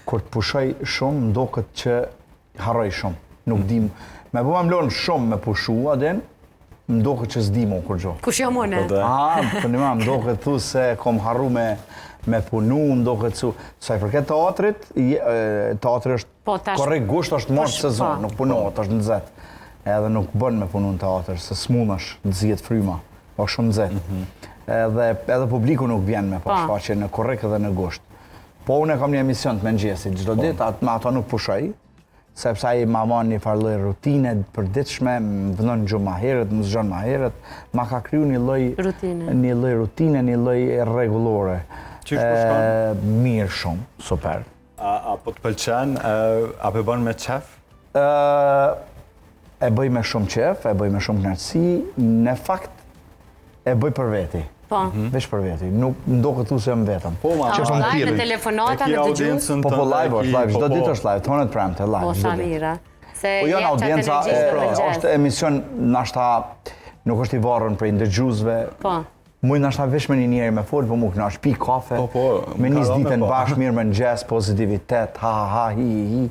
Kur të pushoj shumë, ndoket që harroj shumë. Nuk dim, me bëma mlonë shumë me pushu adin, ndoket që s'di mu kur gjo. Kush jam unë? Për një ma, ndoket thu se kom harru me punu, ndoket su. Sa i përket teatrit, teatri është korrekt gusht, është marrë sezon, nuk punohet, është nëzet. Edhe nuk bën me punu në teatr, se s'munash nëzjet fryma, o shumë nëzet. Edhe publiku nuk vjen me pashfaqe në korrekt edhe në gusht. Po unë kam një emision të mëngjesit, çdo ditë, me ato nuk pushoj, sepse ai ma ma një farloj rutine përditshme, më vëndon gjumë ma herët, më zgjon ma herët, ma ka kryu një lloj rutine, një lloj rregullore. Qysh po shkon? Mirë shumë, super. A po të pëlqen, a po bën me qef? E bëj me shumë qef, e bëj me shumë knaqësi, në fakt e bëj për veti. Veç për veti, nuk ndoket thu se jam vetëm. Është live me telefonata, me dëgjues? Po live është live, çdo ditë është live, thonë premte live. Po sa mira. Po jo në audienca, është emision nashta nuk është i varrën prej ndëgjuesve. Po. Muj nashta veç me një njerë me fol, po mu kënash, pi kafe, me nis ditën bashkë, mirë mëngjes, pozitivitet, ha, hi.